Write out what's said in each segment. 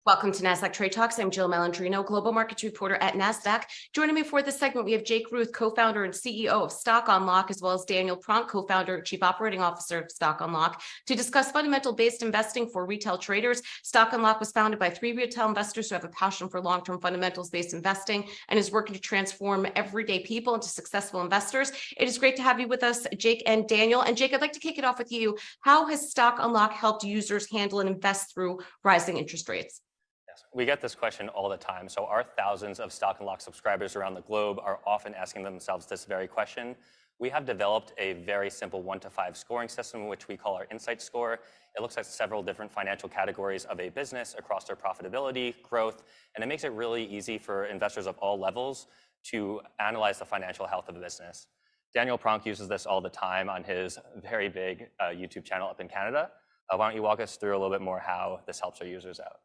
Welcome to Nasdaq Trade Talks. I'm Jill Malandrino, Global Markets Reporter at Nasdaq. Joining me for this segment, we have Ruth, co-founder and CEO of Stock Unlock, as well as Daniel Pronk, co-founder and Chief Operating Officer of Stock Unlock, to discuss fundamental-based investing for retail traders. Stock Unlock was founded by 3 retail investors who have a passion for long-term fundamentals-based investing and is working to transform everyday people into successful investors. It is great to have you with us, Jake and Daniel. And Jake, I'd like to kick it off with you. How has Stock Unlock helped users handle and invest through rising interest rates? We get this question all the time. So our thousands of Stock Unlock subscribers around the globe are often asking themselves this very question. We have developed a very simple 1 to 5 scoring system, which we call our Insight Score. It looks at several different financial categories of a business across their profitability, growth, and it makes it really easy for investors of all levels to analyze the financial health of a business. Daniel Pronk uses this all the time on his very big YouTube channel up in Canada. Why don't you walk us through a little bit more how this helps our users out?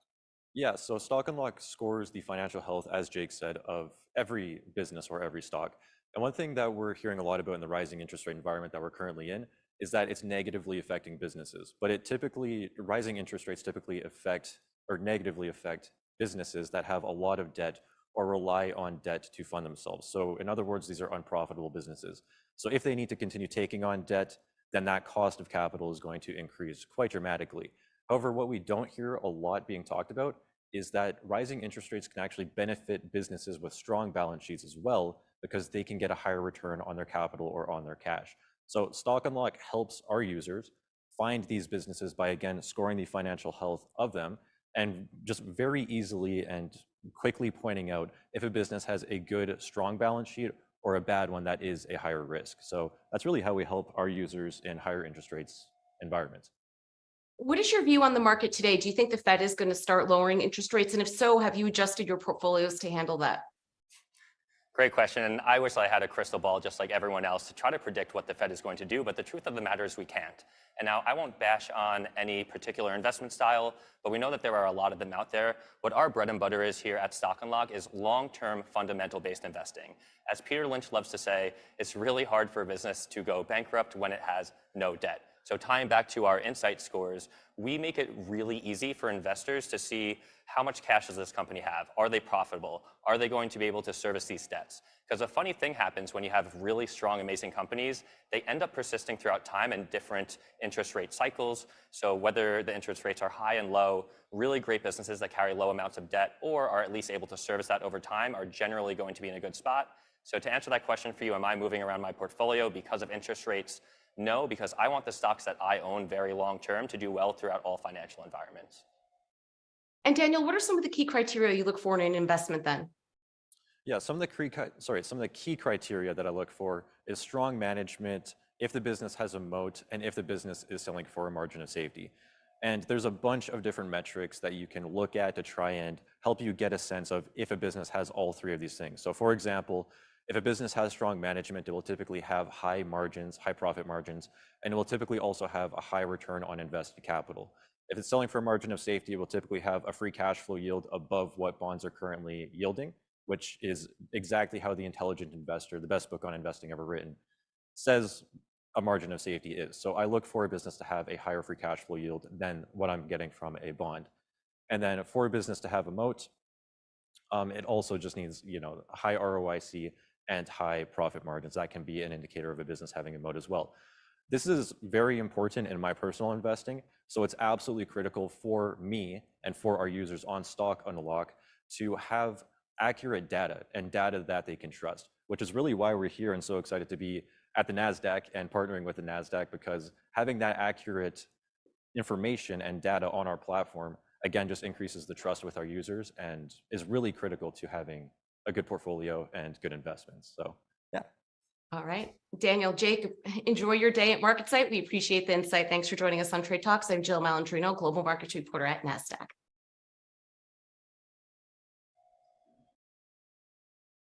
Yeah, so Stock Unlock scores the financial health, as Jake said, of every business or every stock. And one thing that we're hearing a lot about in the rising interest rate environment that we're currently in is that it's negatively affecting businesses. But rising interest rates typically affect or negatively affect businesses that have a lot of debt or rely on debt to fund themselves. So in other words, these are unprofitable businesses. So if they need to continue taking on debt, then that cost of capital is going to increase quite dramatically. However, what we don't hear a lot being talked about is that rising interest rates can actually benefit businesses with strong balance sheets as well, because they can get a higher return on their capital or on their cash. So Stock Unlock helps our users find these businesses by, again, scoring the financial health of them and just very easily and quickly pointing out if a business has a good, strong balance sheet or a bad one that is a higher risk. So that's really how we help our users in higher interest rates environments. What is your view on the market today? Do you think the Fed is going to start lowering interest rates? And if so, have you adjusted your portfolios to handle that? Great question. And I wish I had a crystal ball just like everyone else to try to predict what the Fed is going to do. But the truth of the matter is we can't. And now I won't bash on any particular investment style, but we know that there are a lot of them out there. What our bread and butter is here at Stock Unlock is long-term fundamental-based investing. As Peter Lynch loves to say, it's really hard for a business to go bankrupt when it has no debt. So tying back to our insight scores, we make it really easy for investors to see how much cash does this company have? Are they profitable? Are they going to be able to service these debts? Because a funny thing happens when you have really strong, amazing companies. They end up persisting throughout time in different interest rate cycles. So whether the interest rates are high and low, really great businesses that carry low amounts of debt or are at least able to service that over time are generally going to be in a good spot. So to answer that question for you, am I moving around my portfolio because of interest rates? No, because I want the stocks that I own very long term to do well throughout all financial environments. And Daniel, what are some of the key criteria you look for in an investment then? Yeah, some of the key criteria that I look for is strong management, if the business has a moat, and if the business is selling for a margin of safety. And there's a bunch of different metrics that you can look at to try and help you get a sense of if a business has all 3 of these things. So for example, if a business has strong management, it will typically have high margins, high profit margins, and it will typically also have a high return on invested capital. If it's selling for a margin of safety, it will typically have a free cash flow yield above what bonds are currently yielding, which is exactly how The Intelligent Investor, the best book on investing ever written, says a margin of safety is. So I look for a business to have a higher free cash flow yield than what I'm getting from a bond. And then for a business to have a moat, it also just needs, high ROIC and high profit margins. That can be an indicator of a business having a moat as well. This is very important in my personal investing, so it's absolutely critical for me and for our users on Stock Unlock to have accurate data and data that they can trust, which is really why we're here and so excited to be at the Nasdaq and partnering with the Nasdaq, because having that accurate information and data on our platform, again, just increases the trust with our users and is really critical to having a good portfolio and good investments. So, yeah. All right. Daniel, Jake, enjoy your day at MarketSite. We appreciate the insight. Thanks for joining us on Trade Talks. I'm Jill Malandrino, Global Markets Reporter at Nasdaq.